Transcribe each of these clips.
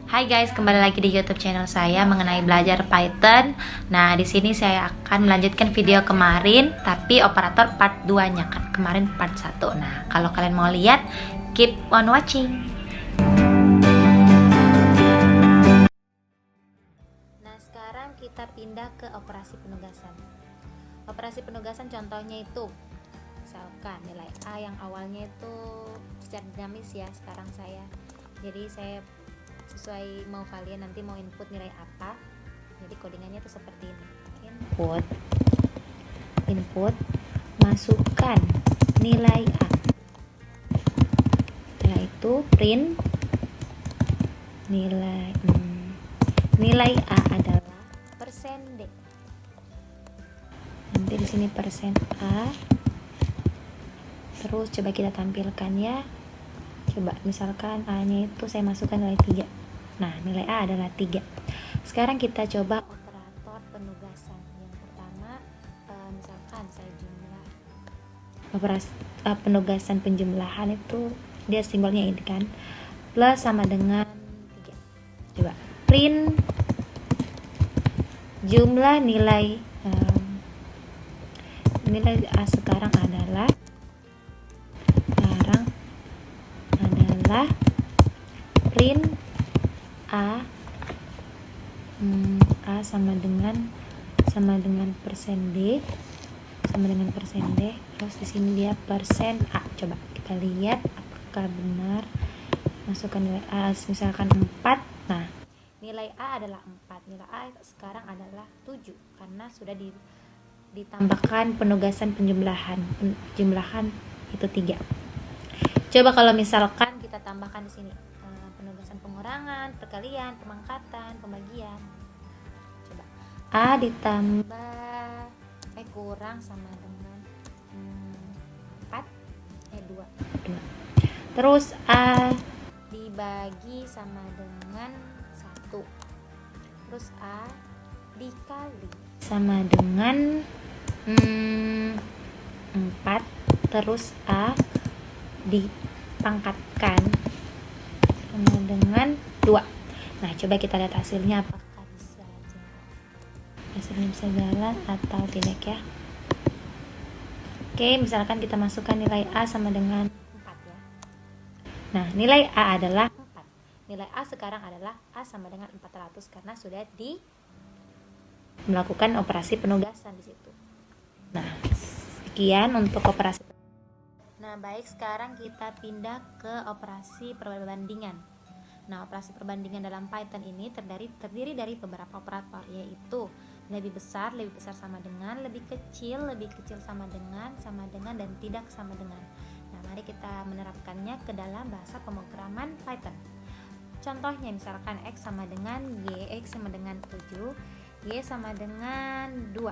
Hai guys, kembali lagi di YouTube channel saya mengenai belajar Python. Nah, di sini saya akan melanjutkan video kemarin, tapi operator part 2-nya kan. Kemarin part 1. Nah, kalau kalian mau lihat, keep on watching. Nah, sekarang kita pindah ke operasi penugasan. Operasi penugasan contohnya itu, misalkan nilai A yang awalnya itu secara dinamis ya, sekarang jadi saya sesuai mau kalian nanti mau input nilai apa, jadi codingannya itu seperti ini. Input masukkan nilai A, setelah itu print nilai A adalah persen D. Nanti di sini persen A, terus coba kita tampilkan ya. Coba misalkan A nya itu saya masukkan nilai 3. Nah, nilai A adalah 3. Sekarang kita coba operator penugasan. Yang pertama, misalkan saya jumlah. Penugasan penjumlahan itu dia simbolnya ini kan. Plus sama dengan 3. Coba print jumlah nilai A sekarang adalah print A sama dengan persen D, terus di sini dia persen A. Coba kita lihat apakah benar. Masukkan nilai A misalkan 4. Nah, nilai A adalah 4. Nilai A sekarang adalah 7 karena sudah ditambahkan penugasan penjumlahan itu 3. Coba kalau misalkan kita tambahkan di sini penugasan pengurangan, perkalian, pemangkatan, pembagian. Coba A ditambah kurang sama dengan 2. Terus A dibagi sama dengan 1. Terus A dikali sama dengan 4. Terus A dipangkatkan sama dengan 2. Nah, coba kita lihat hasilnya apakah hasilnya bisa jalan atau tidak ya. Oke, misalkan kita masukkan nilai A sama dengan 4 ya. Nah, nilai A adalah 4. Nilai A sekarang adalah A sama dengan 400 karena sudah melakukan operasi penugasan di situ. Nah, sekian untuk operasi. Nah, baik, sekarang kita pindah ke operasi perbandingan. Nah, operasi perbandingan dalam Python ini terdiri dari beberapa operator, yaitu lebih besar sama dengan, lebih kecil sama dengan, dan tidak sama dengan. Nah, mari kita menerapkannya ke dalam bahasa pemrograman Python. Contohnya misalkan X sama dengan Y, X sama dengan 7, Y sama dengan 2.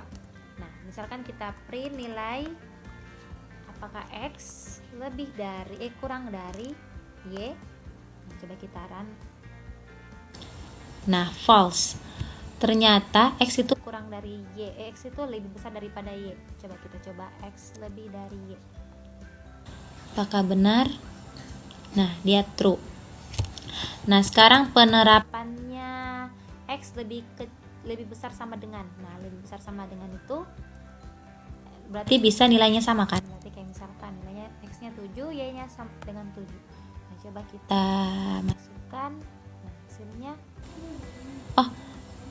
Nah, misalkan kita print nilai apakah X kurang dari Y. Coba kita run. Nah, false. Ternyata X itu kurang dari Y. X itu lebih besar daripada Y. Coba kita coba X lebih dari Y. Apakah benar? Nah, dia true. Nah, sekarang penerapannya X lebih besar sama dengan. Nah, lebih besar sama dengan itu berarti bisa nilainya sama kan? Berarti kayak misalkan nilainya X-nya 7, Y-nya sama dengan 7. Nah, coba kita masukkan. Nah, hasilnya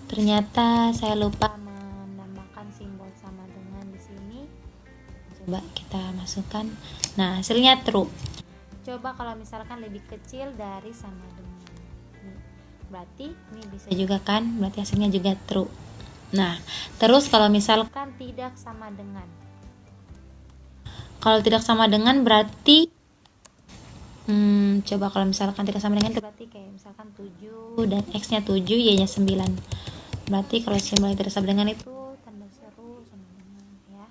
ternyata saya lupa menambahkan simbol sama dengan di sini. Coba kita masukkan. Nah, hasilnya true. Coba kalau misalkan lebih kecil dari sama dengan. Berarti ini bisa juga kan? Berarti hasilnya juga true. Nah, terus kalau misalkan tidak sama dengan. Kalau tidak sama dengan berarti coba kalau misalkan tidak sama dengan itu berarti kayak misalkan 7 dan X-nya 7, Y-nya 9. Berarti kalau simbol yang tidak sama dengan itu tanda seru sama dengan ya.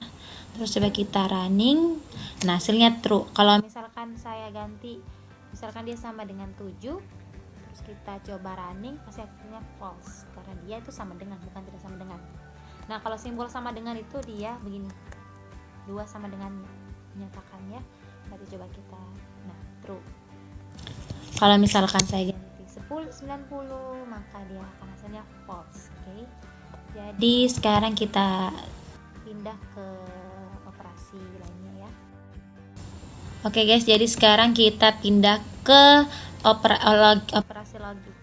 Terus coba kita running. Nah, hasilnya true. Kalau misalkan saya ganti, misalkan dia sama dengan 7, terus kita coba running, pasti hasilnya false karena dia itu sama dengan, bukan tidak sama dengan. Nah, kalau simbol sama dengan itu dia begini, 2 sama dengan menyatakannya. Berarti coba kita true. Kalau misalkan saya ganti 10, 90, maka dia akan hasilnya false. Oke. Jadi sekarang kita pindah ke operasi lainnya ya. Oke guys, jadi sekarang kita pindah ke operasi logik.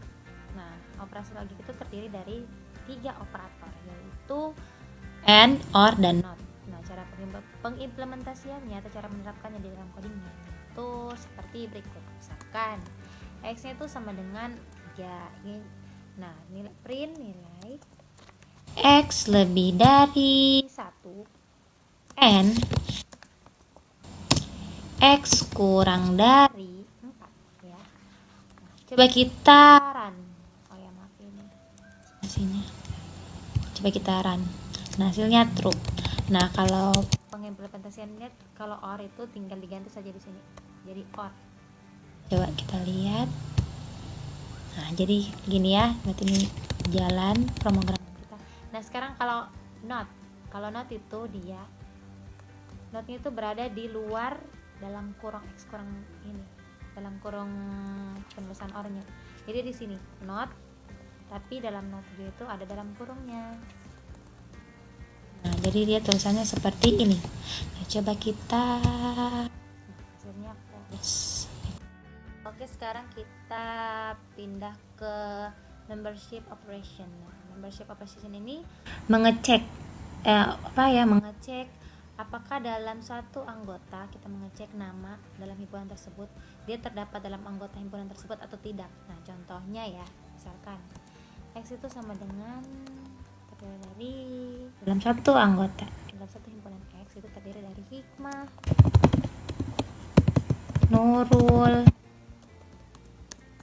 Nah, operasi logik itu terdiri dari 3 operator, yaitu AND, OR, dan NOT. Nah, cara pengimplementasiannya atau cara menerapkannya di dalam codingnya itu seperti berikut. Misalkan X-nya itu sama dengan 3. Nah, nilai print nilai X lebih dari 1 and X kurang dari 4 ya. Nah, coba kita run. Oh ya, maaf ini. Sini. Coba kita run. Nah, hasilnya true. Nah, kalau pengimplementasiannya kalau OR itu tinggal diganti saja di sini. Jadi OR. Coba kita lihat. Nah, jadi gini ya, berarti ini jalan pemrograman kita. Nah, sekarang kalau not itu dia notnya itu berada di luar dalam kurung X kurang ini, dalam kurung penulisan OR-nya. Jadi di sini not, tapi dalam not itu ada dalam kurungnya. Nah, jadi dia tulisannya seperti ini. Nah, coba kita hasilnya false. Oke, sekarang kita pindah ke membership operation. Nah, membership operation ini mengecek apakah dalam satu anggota, kita mengecek nama dalam himpunan tersebut, dia terdapat dalam anggota himpunan tersebut atau tidak. Nah, contohnya ya, misalkan X itu sama dengan terdiri dari dalam satu anggota, dalam satu himpunan X itu terdiri dari Hikmah, Nurul,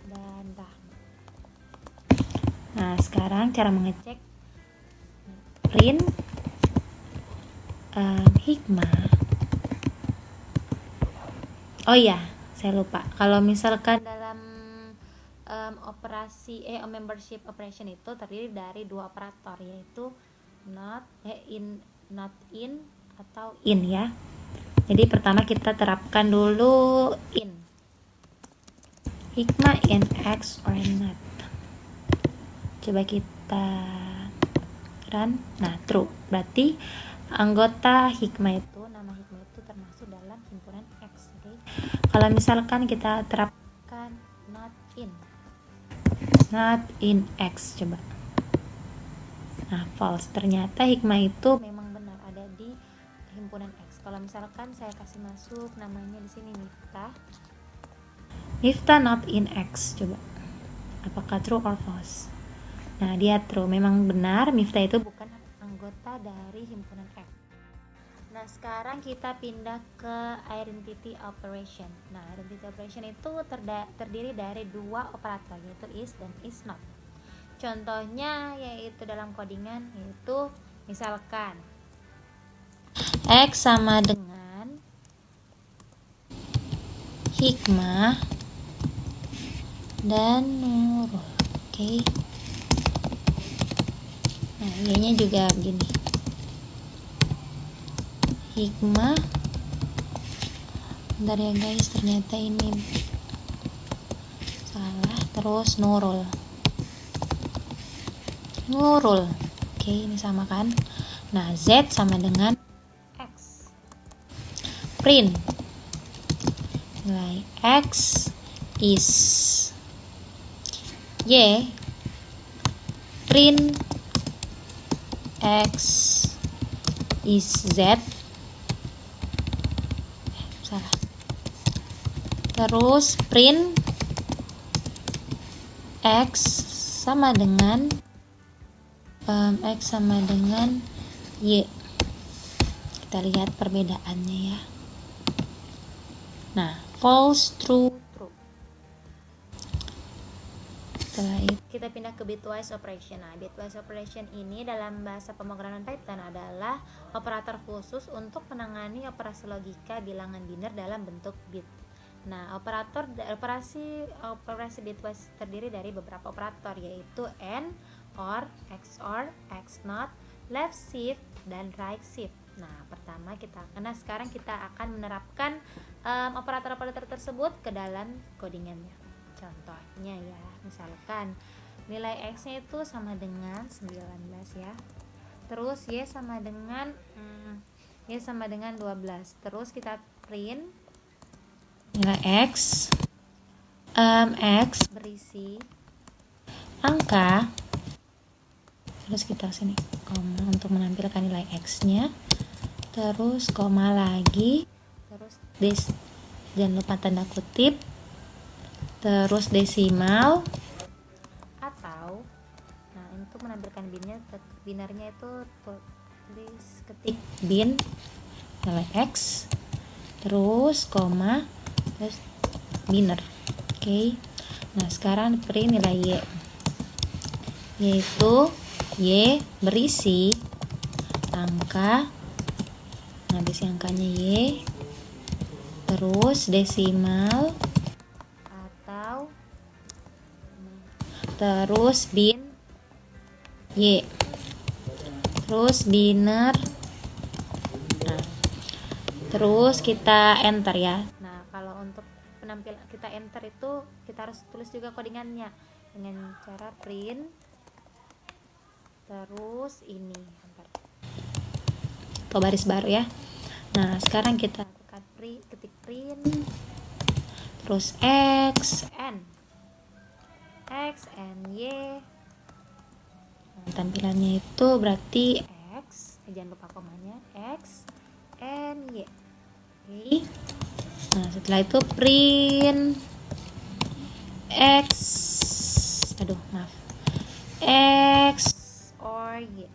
dan Rahma. Nah, sekarang cara mengecek print Hikmah. Oh iya, saya lupa. Kalau misalkan dalam membership operation itu terdiri dari 2 operator, yaitu not in atau in ya. Jadi pertama kita terapkan dulu in. Hikmah in X or not. Coba kita run. Nah, true. Berarti anggota Hikmah itu, nama Hikmah itu termasuk dalam himpunan X. Okay? Kalau misalkan kita terapkan not in X, coba. Nah, false. Ternyata Hikmah itu memang benar ada di himpunan X. Kalau misalkan saya kasih masuk namanya di sini Miftah not in X, coba. Apakah true or false? Nah, dia true. Memang benar Miftah itu bukan anggota dari himpunan X. Nah, sekarang kita pindah ke identity operation. Nah, identity operation itu terdiri dari 2 operator, yaitu is dan is not. Contohnya yaitu dalam codingan, yaitu misalkan X sama dengan Hikmah dan Nurul. Oke. Nah, Y-nya juga begini. Hikmah. Bentar ya guys, ternyata ini salah. Terus Nurul. Oke, ini sama kan? Nah, Z sama dengan X. Print nilai X is Y. Print X is Z. Salah. Terus print X sama dengan Y. Kita lihat perbedaannya ya. Nah, false, true. Setelah itu kita pindah ke bitwise operation. Nah, bitwise operation ini dalam bahasa pemrograman Python adalah operator khusus untuk menangani operasi logika bilangan biner dalam bentuk bit. Nah, operasi bitwise terdiri dari beberapa operator, yaitu AND, OR, XOR, XNOT, left shift, dan right shift. Nah, sekarang kita akan menerapkan operator-operator tersebut ke dalam codingannya. Contohnya ya, misalkan nilai X-nya itu sama dengan 19 ya. Terus Y sama dengan 12. Terus kita print nilai X. X berisi angka. Terus kita sini koma untuk menampilkan nilai X-nya. Terus koma lagi. Terus jangan lupa tanda kutip. Terus desimal. Atau untuk menampilkan binarnya itu tulis ketik bin nilai X terus koma terus biner. Oke. Nah, sekarang print nilai Y, yaitu Y berisi angka. Nah, berisi angkanya Y terus desimal atau terus bin Y terus biner. Nah, terus kita enter ya. Nah, kalau untuk penampilan kita enter itu kita harus tulis juga codingannya dengan cara print terus ini atau baris baru ya. Nah, sekarang kita ketik print terus X N Y. Tampilannya itu berarti X, jangan lupa komanya, X N Y. Oke. Nah, setelah itu print X or Y.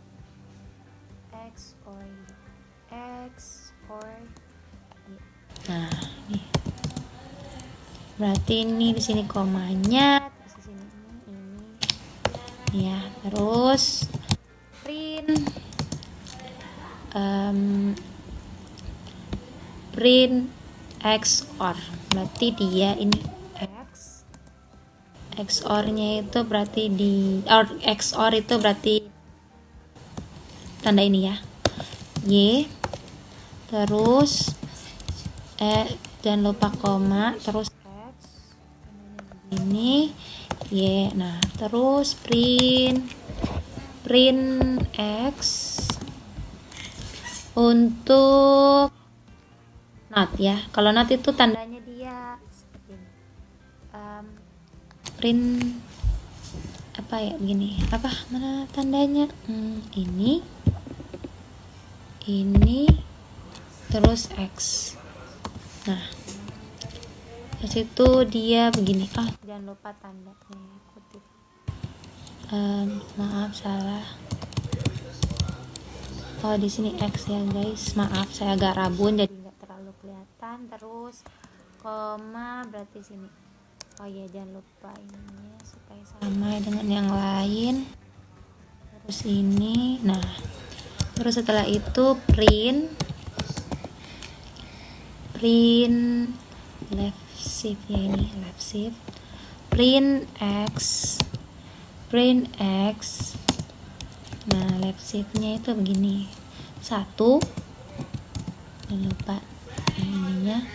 Nah, nih. Berarti ini di sini komanya, terus di sini ini ya. Terus print XOR, berarti dia ini XOR-nya itu berarti XOR itu berarti tanda ini ya, Y terus jangan lupa koma terus X ini Y. Nah, terus print X untuk not ya. Kalau not itu tandanya dia seperti ini. Print apa ya, begini, mana tandanya, ini terus X. Nah, di situ dia begini. Jangan lupa tandanya kutip. Maaf salah. Di sini X ya guys. Maaf, saya agak rabun jadi nggak terlalu kelihatan. Terus koma berarti sini. Ya, jangan lupa ininya supaya sama dengan yang lain. Terus ini. Nah, terus setelah itu print left shift ya, ini left shift print X. Nah, left shiftnya itu begini, 1, jangan lupa ininya.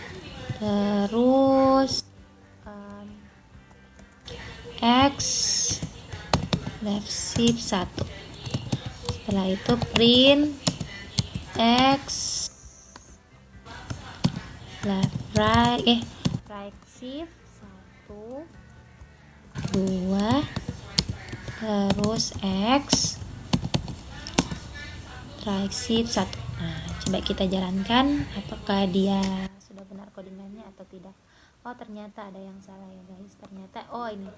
Terus X left shift 1. Setelah itu print X right shift 1, 2, terus X right shift 1. Nah, coba kita jalankan apakah dia sudah benar codingannya atau tidak. Ternyata ada yang salah ya guys. Ternyata ini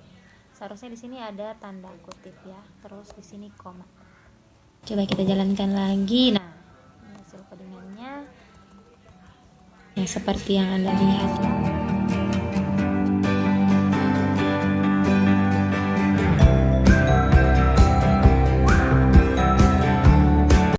seharusnya di sini ada tanda kutip ya, terus di sini koma. Coba kita jalankan lagi. Nah, ini hasil codingannya seperti yang Anda lihat ya.